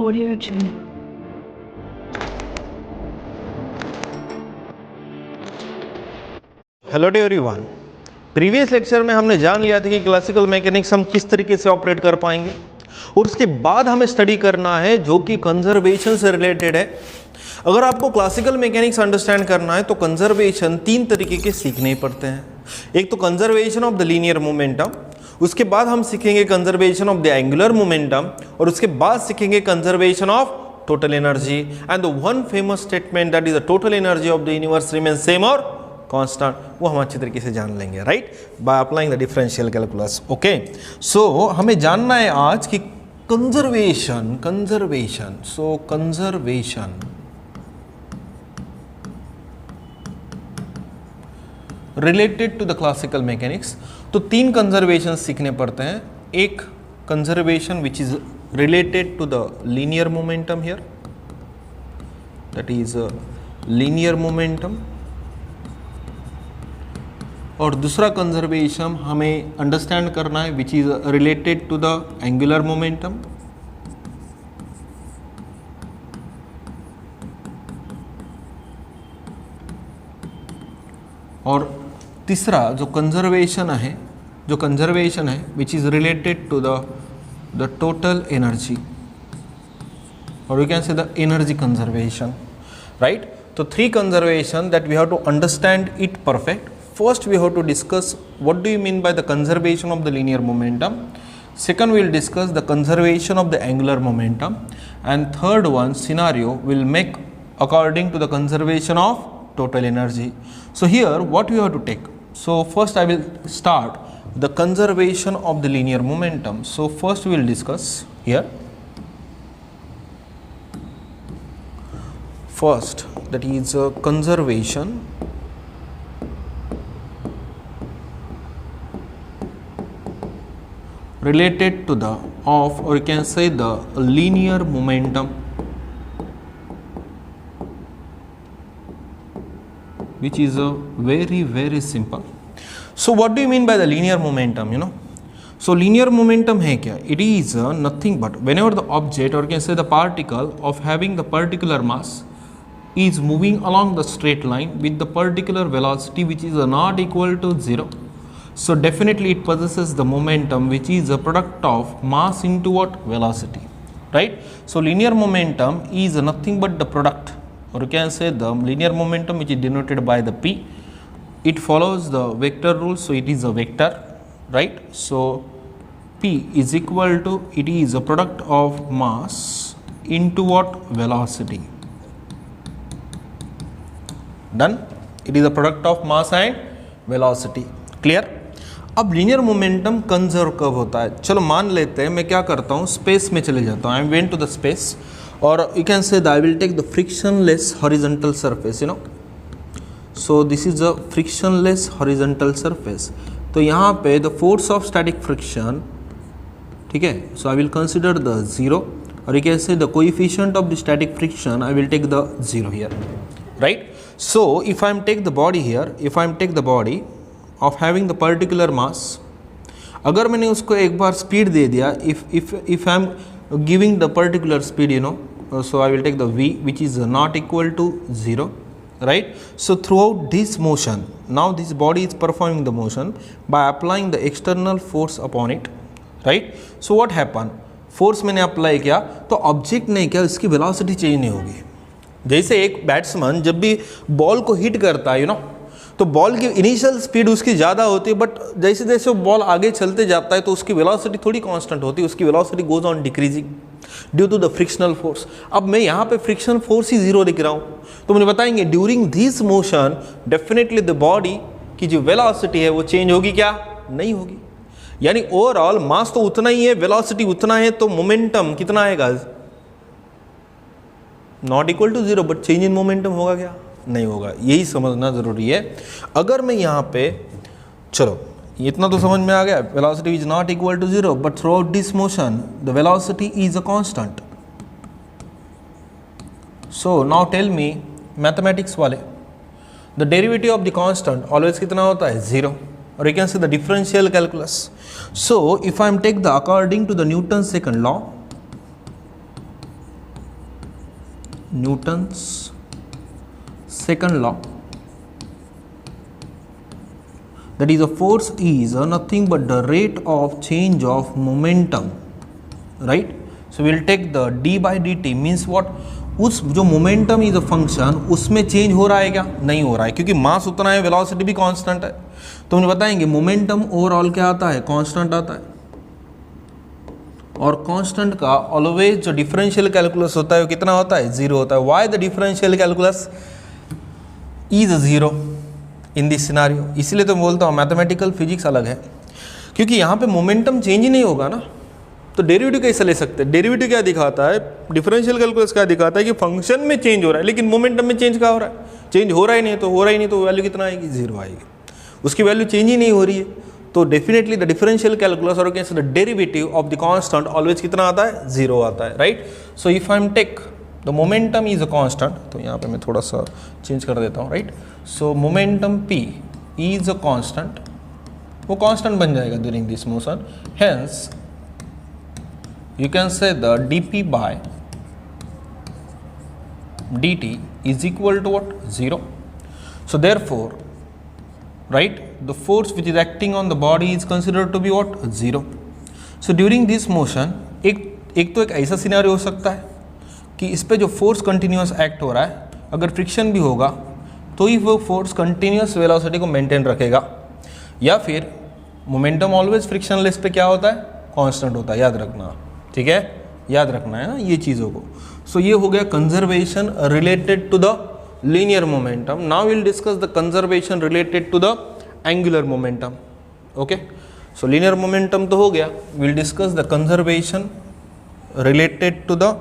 Audio tune. Hello to everyone. Previous lecture में हमने जान लिया था कि क्लासिकल मैकेनिक्स हम किस तरीके से ऑपरेट कर पाएंगे, और उसके बाद हमें स्टडी करना है जो कि कंजर्वेशन से रिलेटेड है। अगर आपको क्लासिकल मैकेनिक्स अंडरस्टैंड करना है तो कंजर्वेशन तीन तरीके के सीखने ही पड़ते हैं। एक तो conservation of the linear momentum, उसके बाद हम सीखेंगे conservation of the angular momentum, और उसके बाद सीखेंगे conservation of total energy. And the one famous statement that is the total energy of the universe remain same और कांस्टेंट, वो हम अच्छी तरीके से जान लेंगे, right, by applying the differential calculus. Okay, so हमें जानना है आज कि conservation related to the classical mechanics. तो तीन कंजर्वेशन सीखने पड़ते हैं। एक conservation which is related to the linear momentum here, that is linear momentum, और दूसरा कंजर्वेशन हमें अंडरस्टैंड करना है which is related to the angular momentum, और तीसरा जो कंजर्वेशन है which is related to the total energy, और you can say the energy conservation, right. तो three conservation that we have to understand it perfect. First, we have to discuss what do you mean by the conservation of the linear momentum. Second, we will discuss the conservation of the angular momentum. And third one, scenario will make according to the conservation of total energy. So here, what we have to take? So first, I will start the conservation of the linear momentum. So first, we will discuss here. First, that is conservation related to the of, or you can say the linear momentum, which is a very simple. So what do you mean by the linear momentum? So linear momentum है क्या? It is nothing but whenever the object, or you can say the particle of having the particular mass is moving along the straight line with the particular velocity which is not equal to 0. So definitely it possesses the momentum which is a product of mass into what? Velocity, right? So linear momentum is nothing but the product, or you can say the linear momentum which is denoted by the P. It follows the vector rule, so it is a vector, right? So P is equal to, it is a product of mass into what? Velocity. Done? It is a product of mass and velocity. Clear? अब linear momentum conserve कब होता है? चलो मान लेते हैं मैं क्या करता हूँ, स्पेस में चले जाता हूँ, I went to the space, और you can say I will take the frictionless horizontal surface, so this is a frictionless horizontal surface. तो यहाँ पे the force of static friction, ठीक है, so I will consider the zero, और you can say the coefficient of the static friction I will take the zero here, right. So if I am take the body here, if I am take the body of having the particular mass, अगर मैंने उसको एक बार speed दे दिया, if I am giving the particular speed, so I will take the v which is not equal to 0, right. So throughout this motion, now this body is performing the motion by applying the external force upon it, right. So what happened, force मैंने apply किया तो object नहीं किया, इसकी velocity change नहीं होगी. जैसे एक बैट्समैन जब भी बॉल को हिट करता है, तो बॉल की इनिशियल स्पीड उसकी ज़्यादा होती है, बट जैसे जैसे वो बॉल आगे चलते जाता है तो उसकी वेलोसिटी थोड़ी कांस्टेंट होती है, उसकी velocity goes on decreasing due to the frictional force. अब मैं यहाँ पे फ्रिक्शनल फोर्स ही जीरो लिख रहा हूँ, तो मुझे बताएंगे during this motion definitely the body की जो वेलोसिटी है वो चेंज होगी क्या? नहीं होगी. यानी ओवरऑल मास तो उतना ही है, वेलोसिटी उतना है, तो मोमेंटम कितना आएगा? Not equal to zero, but change in momentum होगा क्या? नहीं होगा. यही समझना ज़रूरी है. अगर मैं यहाँ पे, चलो इतना तो समझ में आ गया, velocity is not equal to zero, but throughout this motion the velocity is a constant. So now tell me mathematics वाले, the derivative of the constant always कितना होता है? जीरो. और you can say the differential calculus. So if I am take the according to the Newton second law, Newton's second law, that is a force is nothing but the rate of change of momentum, right? So we'll take the d by dt means what, उस जो momentum is a function उसमें change हो रहा है क्या, नहीं हो रहा है, क्योंकि मास उतना है, वेलोसिटी भी कांस्टेंट है। तो मुझे बताएंगे मोमेंटम ओवरऑल क्या आता है, कांस्टेंट आता है, और कांस्टेंट का ऑलवेज जो डिफरेंशियल कैलकुलस होता है वो कितना होता है, जीरो होता है। Why the differential calculus is zero in this scenario, इसलिए तो मैं बोलता हूँ मैथमेटिकल फिजिक्स अलग है, क्योंकि यहाँ पे मोमेंटम चेंज ही नहीं होगा ना, तो डेरिवेटिव कैसे ले सकते हैं। डेरिवेटिव क्या दिखाता है, डिफरेंशियल कैलकुलस क्या दिखाता है कि फंक्शन में चेंज हो रहा है, लेकिन मोमेंटम में चेंज क्या हो रहा है, चेंज हो रहा ही नहीं, तो हो रहा ही नहीं, तो वैल्यू कितना आएगी, जीरो आएगी, उसकी वैल्यू चेंज ही नहीं हो रही है। तो डेफिनेटली द डिफरेंशियल कैलकुलस और कैसे the derivative of the constant always कितना आता है, जीरो आता है, right. So if I am take the momentum is a constant, तो यहाँ पे मैं थोड़ा सा चेंज कर देता हूँ, right. So momentum p is a constant, वो कांस्टेंट बन जाएगा during this motion, hence you can say the dp by dt is equal to what, 0. So therefore, right, the force which is acting on the body is considered to be what, 0. So during this motion एक तो एक ऐसा scenario हो सकता है कि इस पे जो फोर्स कंटिन्यूस एक्ट हो रहा है, अगर फ्रिक्शन भी होगा तो ही वो फोर्स कंटिन्यूस वेलोसिटी को मेंटेन रखेगा, या फिर मोमेंटम ऑलवेज फ्रिक्शनलेस पे क्या होता है, कांस्टेंट होता है, याद रखना, ठीक है, याद रखना है ना ये चीज़ों को। सो ये हो गया conservation related to the linear momentum. Now will discuss the conservation related to the angular momentum. Okay, so linear momentum तो हो गया, will discuss the conservation related to the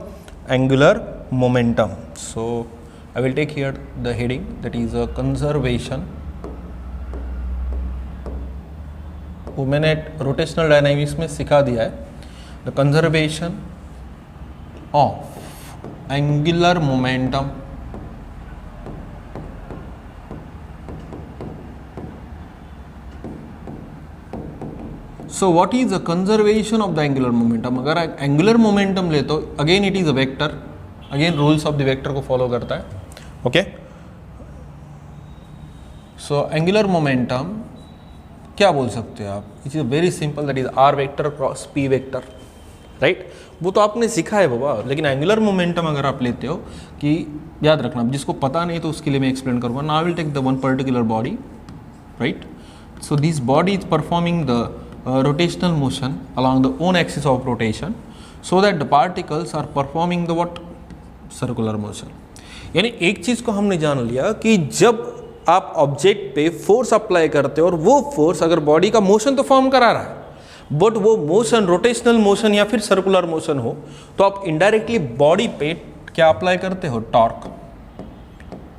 angular momentum. So I will take here the heading that is a conservation. वो मैंने rotational dynamics में सिखा दिया है, the conservation of angular momentum so what is the conservation of the angular momentum। अगर angular momentum ले तो again it is a vector, again rules of the vector को follow करता है, okay। so angular momentum क्या बोल सकते हैं आप, it is very simple, that is r vector cross p vector, right. वो तो आपने सीखा है बाबा, लेकिन एंगुलर मोमेंटम अगर आप लेते हो कि याद रखना, जिसको पता नहीं तो उसके लिए मैं एक्सप्लेन करूँगा। Now I will take the one particular body, right. So this body is performing the rotational motion along the own axis of rotation, so that the particles are performing the what, circular motion. यानी एक चीज़ को हमने जान लिया कि जब आप object पे फोर्स अप्लाई करते हो और वो फोर्स अगर बॉडी का मोशन तो फॉर्म करा रहा है, बट वो मोशन रोटेशनल मोशन या फिर सर्कुलर मोशन हो, तो आप इनडायरेक्टली बॉडी पे क्या अप्लाई करते हो, torque.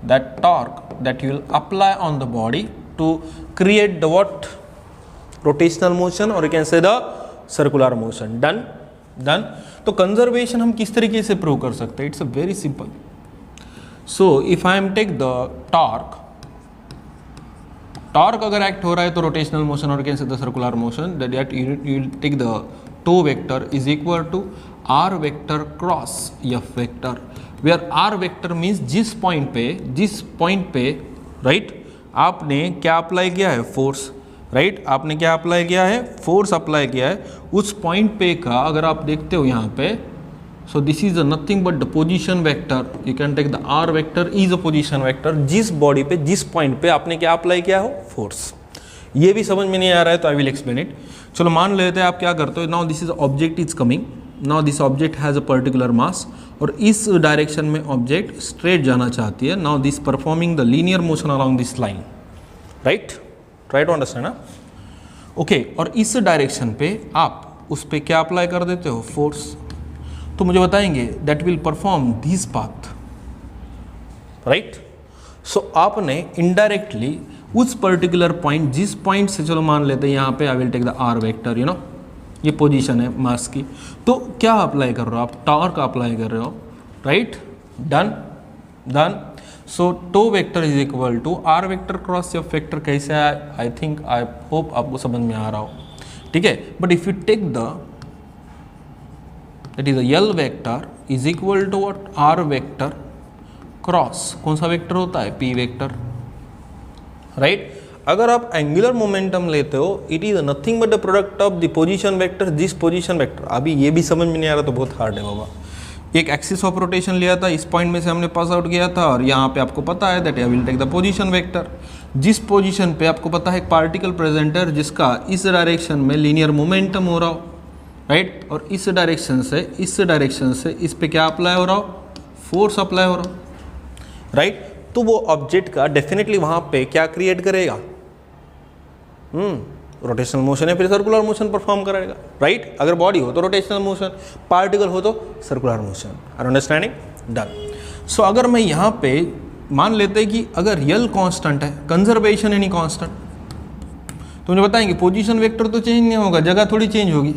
That torque that you will apply on the body to create the what, rotational motion और you can say the circular motion. Done done. तो कंजर्वेशन हम किस तरीके से प्रूव कर सकते हैं, it's a very simple. So if I am take the torque, torque अगर एक्ट हो रहा है तो रोटेशनल मोशन और can say the circular motion, that you will take the toe vector is equal to are vector cross F vector, where r vector means जिस point पे right आपने क्या अप्लाई किया है, फोर्स, राइट। आपने क्या apply किया है, फोर्स अप्लाई किया है, उस पॉइंट पे का अगर आप देखते हो यहाँ पे, so this is nothing but the position vector, you can take the are vector is a position vector, जिस बॉडी पे जिस पॉइंट पे आपने क्या अप्लाई किया हो, फोर्स। ये भी समझ में नहीं आ रहा है तो आई विल एक्सप्लेन इट। चलो मान लेते हैं आप क्या करते हो, now this is object is coming, now this object has a particular mass और इस डायरेक्शन में ऑब्जेक्ट स्ट्रेट जाना चाहती है। Now this performing the linear motion along this line, right, try to understand ना, ओके। और इस डायरेक्शन पे आप उस पर क्या अप्लाई कर देते हो, फोर्स। तो मुझे बताएंगे that will perform this path, right. So आपने इनडायरेक्टली उस पर्टिकुलर पॉइंट, जिस पॉइंट से, चलो मान लेते हैं यहाँ पे I will take the are vector, you know ये पोजीशन है मास की, तो क्या अप्लाई कर रहे हो आप, टॉर्क अप्लाई कर रहे हो, right. Done done. So tau vector is equal to are vector cross F vector. कैसे है, आई थिंक आई होप आपको समझ में आ रहा हो, ठीक है। But if you take the that is a L vector is equal to what, R vector cross कौन सा वेक्टर होता है, p वेक्टर, राइट। अगर आप एंगुलर मोमेंटम लेते हो, it is nothing but the product of the position vector, this position vector. अभी ये भी समझ में नहीं आ रहा तो बहुत हार्ड है बाबा। एक एक्सिस ऑफ रोटेशन लिया था, इस पॉइंट में से हमने पास आउट किया था, और यहाँ पे आपको पता है that I will take the position vector. जिस पोजीशन पे आपको पता है पार्टिकल प्रेजेंटर जिसका इस डायरेक्शन में लीनियर मोमेंटम हो रहा हो, राइट, और इस डायरेक्शन से इस पे क्या अप्लाई हो रहा हो, फोर्स अप्लाई हो रहा हो, राइट। तो वो ऑब्जेक्ट का डेफिनेटली वहां पे क्या क्रिएट करेगा, रोटेशनल मोशन या फिर सर्कुलर मोशन परफॉर्म करेगा, राइट। अगर बॉडी हो तो रोटेशनल मोशन, पार्टिकल हो तो circular motion. Are understanding, done. So अगर मैं यहाँ पे मान लेते हैं कि अगर रियल कांस्टेंट है, कंजर्वेशन यानी कांस्टेंट, तो मुझे बताएंगे पोजीशन वेक्टर तो चेंज नहीं होगा, जगह थोड़ी चेंज होगी,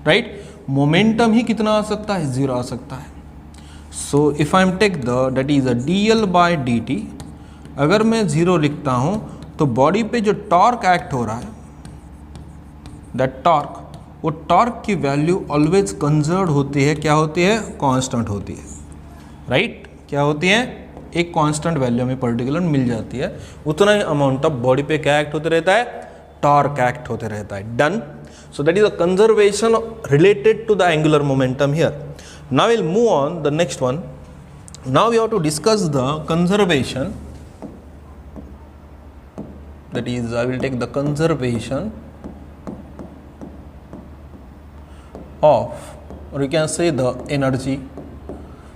राइट। मोमेंटम ही कितना आ सकता है, 0 आ सकता है। So if I am take the that is a dl by dt, अगर मैं 0 लिखता हूँ तो बॉडी पे जो टॉर्क एक्ट हो रहा है, दैट टॉर्क, वो टॉर्क की वैल्यू ऑलवेज कंजर्व होती है, क्या होती है, कांस्टेंट होती है, राइट। क्या होती है, एक कांस्टेंट वैल्यू में पर्टिकुलर मिल जाती है, उतना ही अमाउंट ऑफ बॉडी पे क्या एक्ट होते रहता है, टॉर्क एक्ट होते रहता है, done. So that is a conservation related to the angular momentum here. Now will move on the next one. Now we have to discuss the conservation, that is I will take the conservation of, or you can say the energy.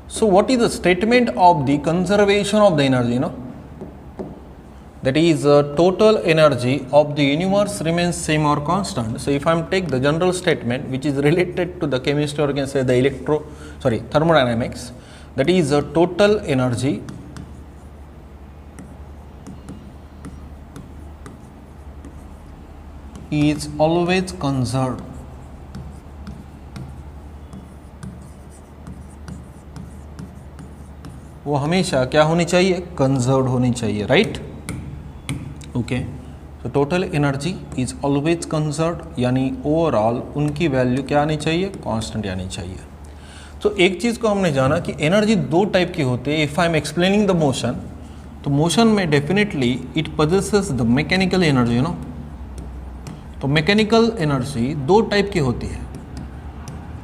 So what is the statement of the conservation of the energy, that is total energy of the universe remains same or constant. So if I am take the general statement which is related to the chemistry, or you can say the thermodynamics, that is total energy is always conserved. वो हमेशा क्या होनी चाहिए, conserved होनी चाहिए, right. Okay, तो total energy is always conserved, यानी overall उनकी वैल्यू क्या आनी चाहिए, कांस्टेंट आनी चाहिए। तो एक चीज़ को हमने जाना कि एनर्जी दो टाइप की होती है। If I am explaining the motion, तो मोशन में definitely it possesses the mechanical energy, तो मैकेनिकल एनर्जी दो टाइप की होती है,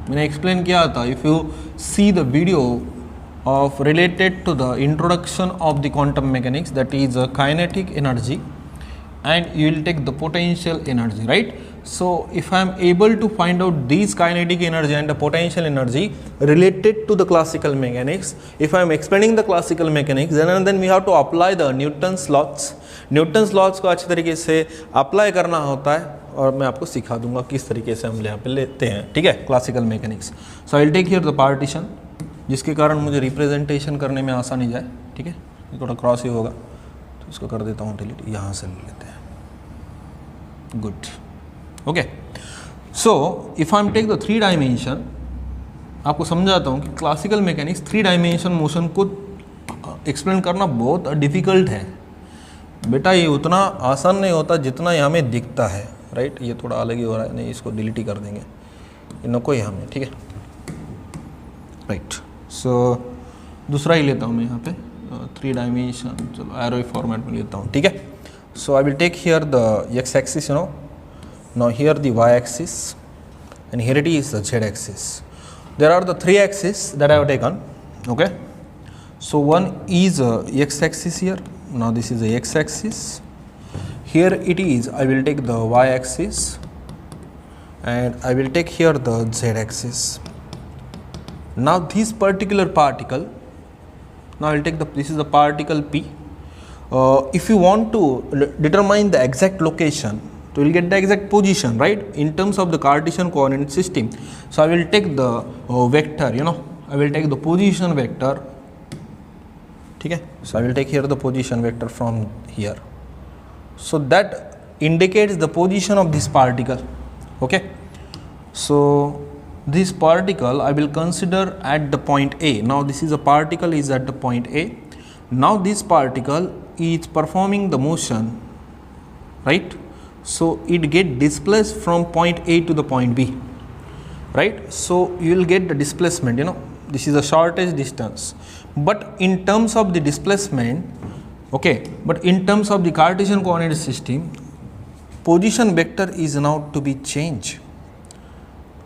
मैंने एक्सप्लेन किया था। If you see the video of related to the introduction of the quantum mechanics, that is a kinetic energy and you will take the potential energy, right? So if I am able to find out these kinetic energy and the potential energy related to the classical mechanics, if I am explaining the classical mechanics, then we have to apply the Newton's laws. Newton's laws को अच्छी तरीके से apply करना होता है, और मैं आपको सिखा दूंगा किस तरीके से हम यहाँ पे लेते हैं, ठीक है, classical mechanics. So I will take here the partition, जिसके कारण मुझे रिप्रेजेंटेशन करने में आसानी जाए, ठीक है। ये थोड़ा क्रॉस ही होगा तो इसको कर देता हूँ डिलीट, यहाँ से ले लेते हैं, good, okay. So if I am take the 3 dimension, आपको समझाता हूँ कि क्लासिकल मैकेनिक्स 3 डायमेंशन मोशन को एक्सप्लेन करना बहुत डिफ़िकल्ट है बेटा। ये उतना आसान नहीं होता जितना ये हमें दिखता है, राइट। ये थोड़ा अलग ही हो रहा है, नहीं इसको डिलीट ही कर देंगे, ये नको ही हमें, ठीक है, राइट। सो दूसरा ही लेता हूँ मैं यहाँ पे 3 डायमेंशन, चलो एरो फॉर्मेट में लेता हूँ, ठीक है। So I will take here the x-axis, now here the y-axis, and here it is the z-axis. There are the 3 axes that I have taken, okay. So one is x-axis here, now this is the x-axis, here it is I will take the y-axis, and I will take here the z-axis. Now this particular particle, now I will take this is the particle P. If you want to determine the exact location, so you will get the exact position, right, in terms of the Cartesian coordinate system. So I will take the vector, I will take the position vector, okay. So I will take here the position vector from here, so that indicates the position of this particle, okay. So this particle I will consider at the point A. Now this is a particle is at the point A. Now this particle is performing the motion, right. So it get displaced from point A to the point B, right. So you will get the displacement, this is the shortest distance. but in terms of the displacement, okay, but in terms of the Cartesian coordinate system, position vector is now to be changed.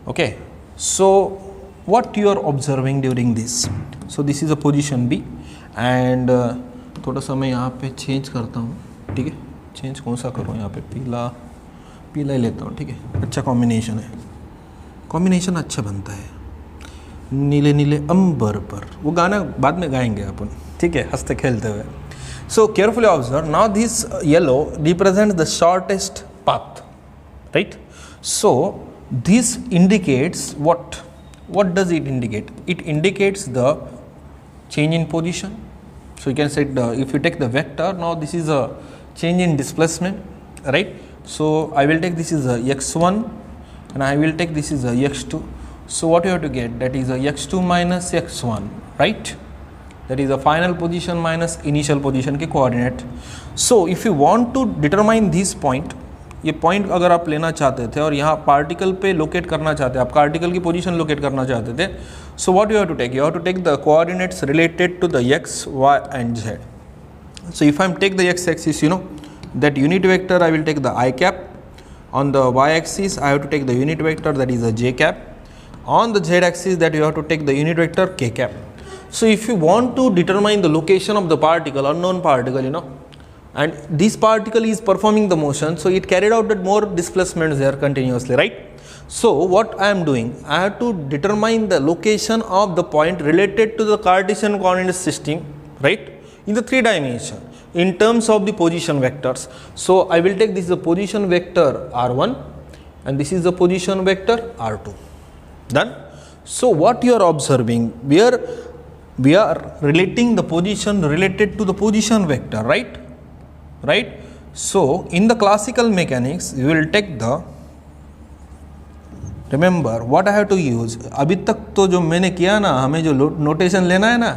Okay, so what you are observing during this, so this is a position B and थोड़ा सा मैं यहाँ पे change करता हूँ, ठीक है, change कौन सा करूँ यहाँ पे, पीला पीला ही लेता हूँ, ठीक है, अच्छा कॉम्बिनेशन है, कॉम्बिनेशन अच्छा बनता है, नीले नीले अंबर पर, वो गाना बाद में गाएंगे अपन, ठीक है, हंसते खेलते हुए. सो carefully observe, now this yellow represent the shortest path, right. So this indicates what does it indicate? It indicates the change in position. So you can say if you take the vector, now this is a change in displacement, right. So I will take this is a x1 and I will take this is a x2. So what you have to get, that is a x2 minus x1, right, that is a final position minus initial position के coordinate. So if you want to determine this point, ये point अगर आप लेना चाहते थे और यहाँ particle पे लोकेट करना चाहते, आप पार्टिकल की पोजीशन लोकेट करना चाहते थे, so what you have to take, you have to take the coordinates related to the x, y and z. So if I take the x axis, you know that unit vector I will take the I cap, on the y axis I have to take the unit vector that is a j cap, on the z axis that you have to take the unit vector k cap. So if you want to determine the location of the particle, unknown particle, you know, and this particle is performing the motion, so it carried out that more displacements there continuously, right. So what I am doing, I have to determine the location of the point related to the Cartesian coordinate system, right, in the 3 dimension in terms of the position vectors. So I will take this is the position vector r1 and this is the position vector r2. Done. So what you are observing, we are relating the position related to the position vector, right. Right. So in the classical mechanics you will take the, remember what I have to use, अभी तक तो जो मैंने किया ना, हमें जो notation लेना है ना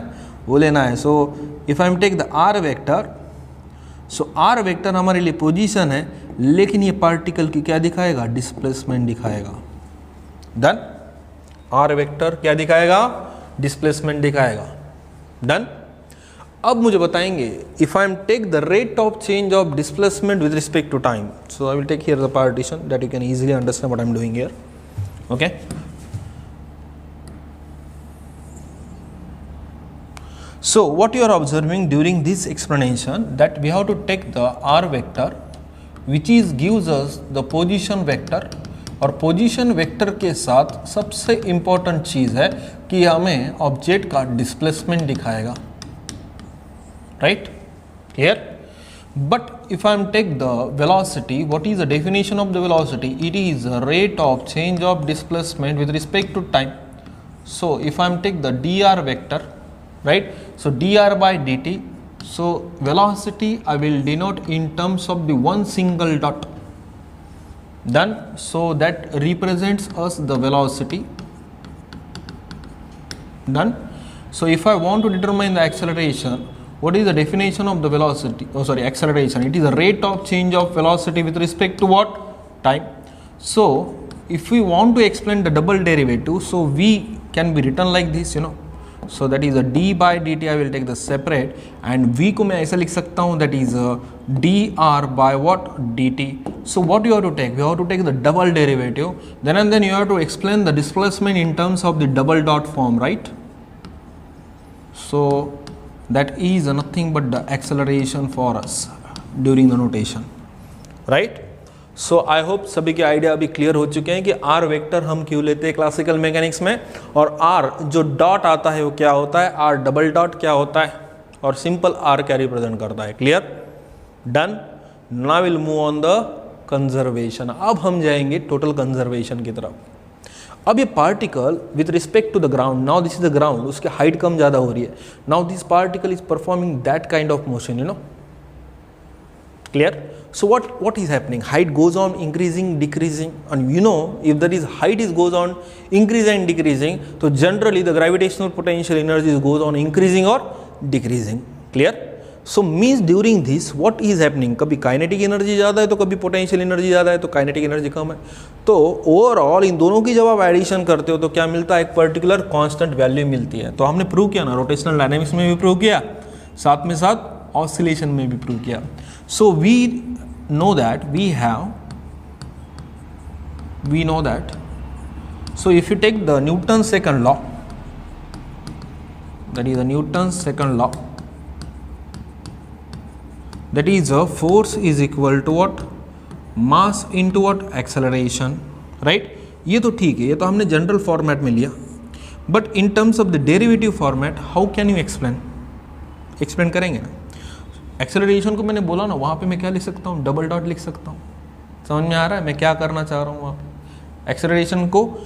वो लेना है. So if I am take the are vector, so R vector हमारे लिए पोजीशन है, लेकिन ये पार्टिकल की क्या दिखाएगा, डिस्प्लेसमेंट दिखाएगा. डन. आर वेक्टर क्या दिखाएगा, डिस्प्लेसमेंट दिखाएगा. डन. अब मुझे बताएंगे, if I am take the rate of change of displacement with respect to time, so I will take here the partition that you can easily understand what I am doing here. Okay, so what you are observing during this explanation, that we have to take the r vector which is gives us the position vector, और position vector के साथ सबसे important चीज़ है कि हमें object का displacement दिखाएगा, right. Here, but if I am take the velocity, what is the definition of the velocity? It is the rate of change of displacement with respect to time. So if I am take the dr vector, right, so dr by dt, so velocity I will denote in terms of the one single dot. Done. So that represents us the velocity. Done. So if I want to determine the acceleration, what is the definition of the velocity, acceleration? It is the rate of change of velocity with respect to what, time. So if we want to explain the double derivative, so v can be written like this, you know, so that is a d by dt, I will take the separate, and v को मैं ऐसा लिख सकता हूँ, that is a dr by what, dt. So what you have to take, we have to take the double derivative, then and then you have to explain the displacement in terms of the double dot form, right. So that is nothing but the acceleration for us during the notation, right. So I hope सभी के idea अभी clear हो चुके हैं कि r vector हम क्यों लेते हैं क्लासिकल मैकेनिक्स में, और r जो डॉट आता है वो क्या होता है, r डबल डॉट क्या होता है, और सिंपल r क्या रिप्रेजेंट करता है. Clear. Done. Now will move on the conservation. अब हम जाएंगे टोटल कंजर्वेशन की तरफ. अब ये particle with respect to the ground, now this is the ground, उसकी हाइट कम ज़्यादा हो रही है. Now this particle is performing that kind of motion, you know. Clear. So what is happening? Height goes on increasing, decreasing, and you know if there is height is goes on increasing and decreasing, so generally the gravitational potential energy goes on increasing or decreasing. Clear? So means during this what is happening, कभी kinetic energy ज़्यादा है तो कभी potential energy ज़्यादा है तो kinetic energy कम है। तो ओवरऑल इन दोनों की जब आप एडिशन करते हो तो क्या मिलता है, एक पर्टिकुलर कांस्टेंट वैल्यू मिलती है। तो हमने प्रूव किया ना, रोटेशनल डायनेमिक्स में भी प्रूव किया, साथ में साथ ऑसिलेशन में भी प्रूव किया। So we know that so if you take the Newton's second law, that is the Newton's second law, that is a force is equal to what, mass into what, acceleration, right? ये तो ठीक है, ये तो हमने general format में लिया, but in terms of the derivative format how can you explain करेंगे ना। एक्सेलरेशन को मैंने बोला ना, वहाँ पे मैं क्या लिख सकता हूँ, डबल डॉट लिख सकता हूँ। समझ में आ रहा है मैं क्या करना चाह रहा हूँ वहाँ पे। एक्सेलरेशन को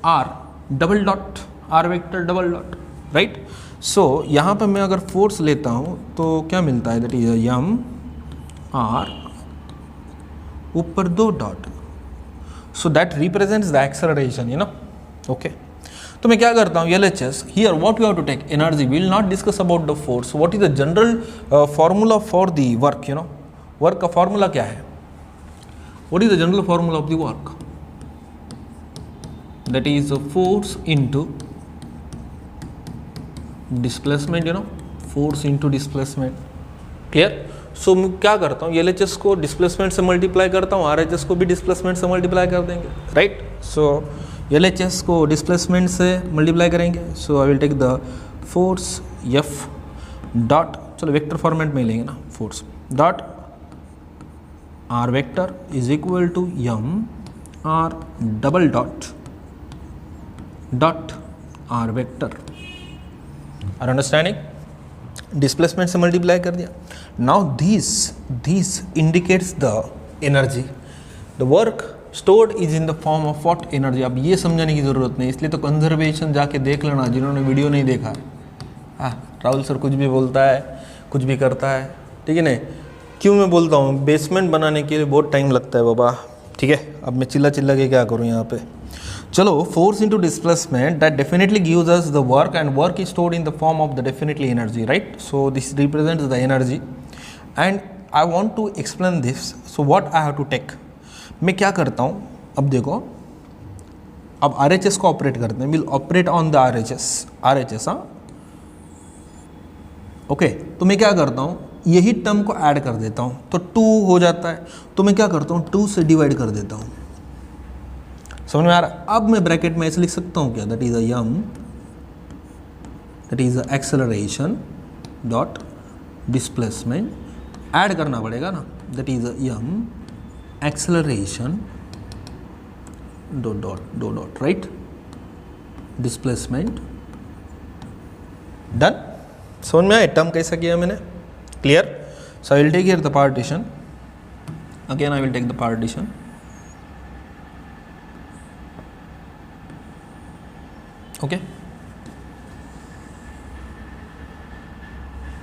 r double dot, r vector double dot, right. So यहाँ पे मैं अगर फोर्स लेता हूँ तो क्या मिलता है, दैट इज एम आर ऊपर 2 dot, so that represents the acceleration, you know, okay. तो मैं क्या करता हूँ, LHS here what you have to take energy, we will not discuss about the force, what is the general formula for the work, you know, work का formula क्या है, what is the general formula of the work, that is a force into displacement, you know, force into displacement, clear। so मैं क्या करता हूँ, LHS को displacement से multiply करता हूँ, RHS को भी डिस्प्लेसमेंट से मल्टीप्लाई कर देंगे, राइट। सो LHS को डिस्प्लेसमेंट से मल्टीप्लाई करेंगे, so I will take the force F dot, चलो वेक्टर फॉर्मेट में लेंगे ना, force dot R vector is equal to M R double dot R vector, are understanding. Displacement से multiply कर दिया। Now this indicates the energy, the work stored is in the form of what, energy. अब ये समझने की ज़रूरत नहीं, इसलिए तो कंजर्वेशन जाके देख लेना जिन्होंने वीडियो नहीं देखा है। हाँ, राहुल सर कुछ भी बोलता है, कुछ भी करता है, ठीक है ना। क्यों मैं बोलता हूँ, बेसमेंट बनाने के लिए बहुत टाइम लगता है बाबा, ठीक है। अब मैं चिल्ला के क्या करूँ यहाँ पे। चलो, force into displacement that definitely gives us the work and work is stored in the form of the definitely energy, right. So this represents the energy and I want to explain this, so what I have to take. मैं क्या करता हूँ, अब देखो, अब RHS को operate करते हैं, will operate on the RHS, हाँ, ओके। तो मैं क्या करता हूँ, यही टर्म को ऐड कर देता हूँ, तो 2 हो जाता है। तो मैं क्या करता हूँ, 2 से डिवाइड कर देता हूँ। समझ में आ रहा। अब मैं ब्रैकेट में ऐसे लिख सकता हूँ क्या, that is M, that is acceleration dot displacement, add करना पड़ेगा ना, that is M acceleration dot right displacement, done. समझ में आया टर्म कैसा किया मैंने, clear. So I will take here the partition, again I will take the partition,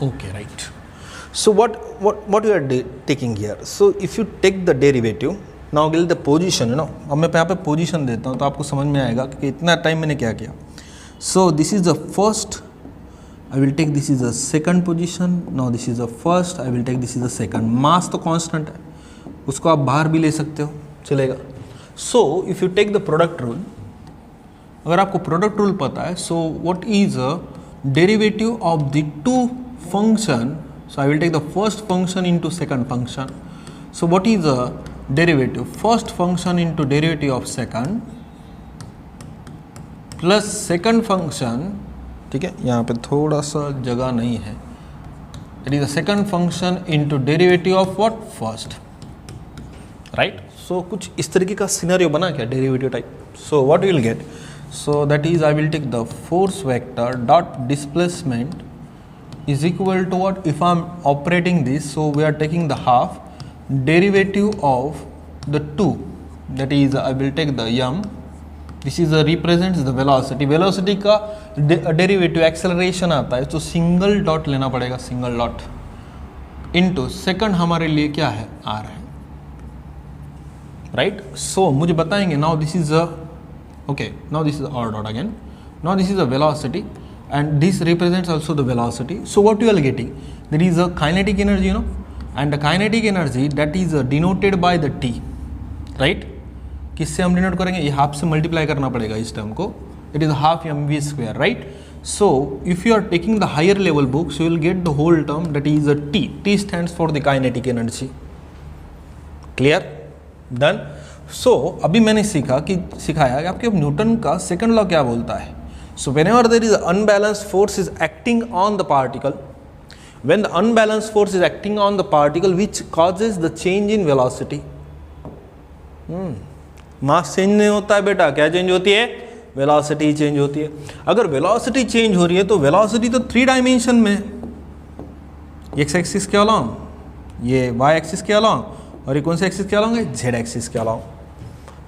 okay right. So what you are taking here, so if you take the derivative, now get the position, you know। अब मैं यहाँ पे position देता हूँ तो आपको समझ में आएगा कि इतना टाइम मैंने क्या किया। so this is the first, I will take this is the second position, now this is the first, I will take this is the second। मास तो कांस्टेंट है, उसको आप बाहर भी ले सकते हो, चलेगा। so if you take the product rule, अगर आपको प्रोडक्ट रूल पता है, so what is a derivative of the 2 function, so I will take the first function into second function. So what is a derivative, first function into derivative of second plus second function, ठीक है, यहाँ पे थोड़ा सा जगह नहीं है, it is the second function into derivative of what, first, right. So कुछ इस तरीके का सिनेरियो बना क्या, derivative type. So what will get, so that is I will take the force vector dot displacement is equal to what, if I am operating this, so we are taking the half derivative of the 2, that is I will take the m, this is represents the velocity, velocity का derivative acceleration आता है, तो single dot लेना पड़ेगा, single dot into second हमारे लिए क्या है, r है, राइट। सो मुझे बताएंगे, now this is a, okay, now this is r dot again, now this is a velocity and this represents also the velocity। so what you are getting, there is a kinetic energy, you know, and the kinetic energy that is denoted by the T, right? किससे हम denote करेंगे? ये half से multiply करना पड़ेगा इस term को. It is half mv square, right? So if you are taking the higher level books, you will get the whole term that is a T. T stands for the kinetic energy. Clear? Done? So अभी मैंने सिखाया कि आपके Newton का second law क्या बोलता है. So whenever there is an unbalanced force is acting on the particle, when the unbalanced force is acting on the particle which causes the change in velocity. Mass change नहीं होता है बेटा, क्या change होती है? वेलोसिटी चेंज होती है. अगर वेलोसिटी चेंज हो रही है तो वेलोसिटी तो 3 डायमेंशन में, एक्स एक्सिस के अलोंग, ये वाई एक्सिस के अलोंग, और ये कौन से एक्सिस के अलोंग है? जेड एक्सिस के along.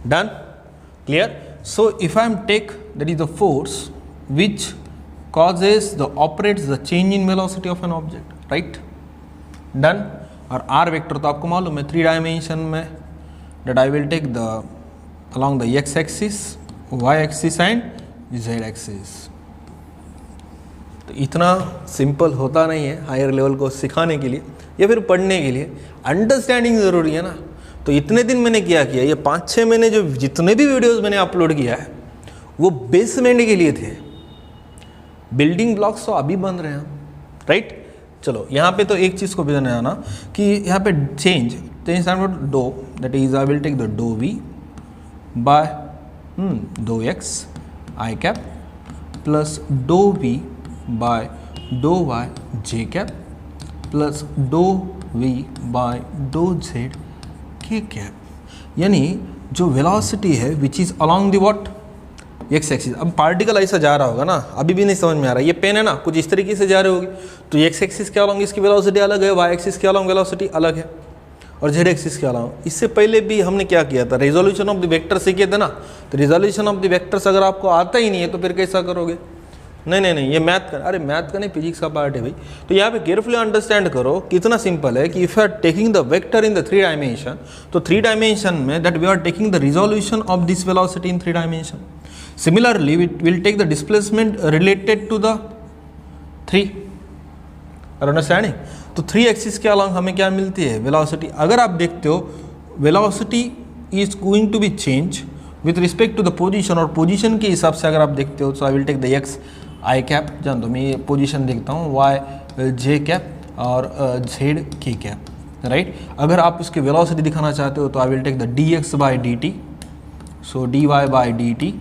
Done? Clear? So if I am take that is the force which causes the operates the change in velocity of an object, right? Done? और r vector तो आपको मालूम है 3 dimension में, that I will take the along the x axis, y axis and z axis. तो इतना simple होता नहीं है हायर लेवल को सिखाने के लिए या फिर पढ़ने के लिए, अंडरस्टैंडिंग ज़रूरी है ना. तो इतने दिन मैंने क्या किया, ये 5-6 महीने जो जितने भी वीडियोस मैंने अपलोड किया है वो बेसमेंट के लिए थे. बिल्डिंग ब्लॉक्स तो अभी बन रहे हैं, राइट? चलो यहाँ पे तो एक चीज़ को भी जाना आना कि यहाँ पे change d, that is I will take the d V by d X I cap plus d V by d Y J cap plus d V by d Z K cap. यानी जो velocity है which is along the what? X axis. अब particle ऐसा जा रहा होगा ना, अभी भी नहीं समझ में आ रहा, ये पेन है ना, कुछ इस तरीके से जा रही होगी, तो एक्स एक्सिस के अलॉन्ग इसकी वेलोसिटी अलग है, वाई एक्सिस के अलॉन्ग वेलोसिटी अलग है, और जेड एक्सिस के अलॉन्ग. इससे पहले भी हमने क्या किया था, रेजोल्यूशन ऑफ द वेक्टर सीखे थे ना. तो रेजोल्यूशन ऑफ द वेक्टर्स अगर आपको आता ही नहीं है तो फिर कैसा करोगे? नहीं, ये मैथ का, अरे मैथ का नहीं, फिजिक्स का पार्ट है भाई. तो यहाँ पे केयरफुली अंडरस्टैंड करो कितना सिंपल है कि if you are taking the vector in the 3 dimension, तो 3 डायमेंशन में that we are taking the resolution of this velocity in 3 dimension. Similarly, we will take the displacement related to the 3. Are understanding? तो 3 axis के along हमें क्या मिलती है? Velocity. अगर आप देखते हो velocity is going to be change with respect to the position, और पोजीशन के हिसाब से अगर आप देखते हो तो I will take the X I cap, जान दो मैं ये पोजीशन देखता हूँ, वाई जे कैप और जेड के कैप, राइट? अगर आप उसकी वेलोसिटी दिखाना चाहते हो तो I will take the D X by D T, so D Y by D T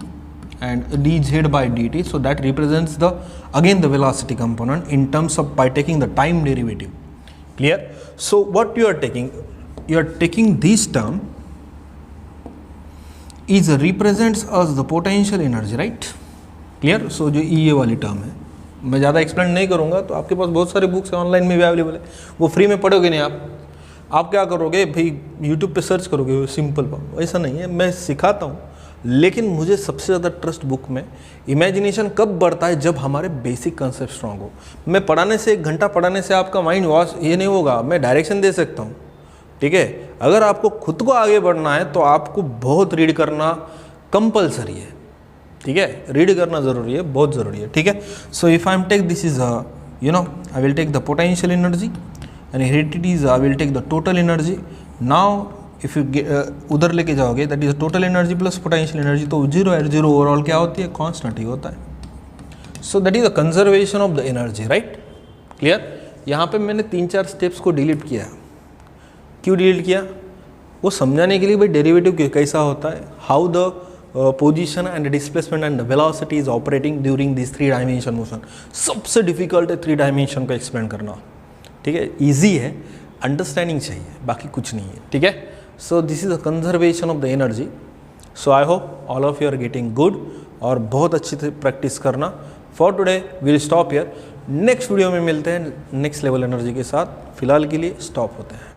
and dz by dt, so that represents the again the velocity component in terms of by taking the time derivative. Clear? So what you are taking this term is represents as the potential energy, right? Clear? So जो ये वाली term है मैं ज़्यादा explain नहीं करूँगा, तो आपके पास बहुत सारे बुक्स ऑनलाइन में भी अवेलेबल है, वो फ्री में पढ़ोगे नहीं आप क्या करोगे भाई, यूट्यूब पे सर्च करोगे, सिंपल. ऐसा नहीं है, मैं सिखाता हूँ, लेकिन मुझे सबसे ज़्यादा ट्रस्ट बुक में इमेजिनेशन कब बढ़ता है, जब हमारे बेसिक कंसेप्ट स्ट्रॉन्ग हो. मैं पढ़ाने से 1 घंटा पढ़ाने से आपका माइंड वॉश ये नहीं होगा, मैं डायरेक्शन दे सकता हूँ, ठीक है? अगर आपको खुद को आगे बढ़ना है तो आपको बहुत रीड करना कंपलसरी है, ठीक है? रीड करना ज़रूरी है, बहुत ज़रूरी है, ठीक है? So if I am take this is you know I will take the potential energy and here it is I will take the total energy. Now if you उधर लेके जाओगे that is total energy plus potential energy, तो 0 overall क्या होती है? Constant ही होता है. सो that is the conservation of the energy, right? Clear? यहाँ पे मैंने 3-4 स्टेप्स को डिलीट किया. क्यों डिलीट किया? वो समझाने के लिए भाई डेरिवेटिव कैसा होता है, how the position and displacement and the velocity is operating during this 3 dimension motion. सबसे डिफिकल्ट है 3 डायमेंशन को एक्सप्लेन करना, ठीक है? ईजी है, अंडरस्टैंडिंग चाहिए, बाकी कुछ नहीं है, ठीक है? So this is the conservation of the energy. So I hope all of you are getting good और बहुत अच्छी से प्रैक्टिस करना. For today we'll stop here. Next video में मिलते हैं नेक्स्ट लेवल एनर्जी के साथ. फिलहाल के लिए स्टॉप होते हैं.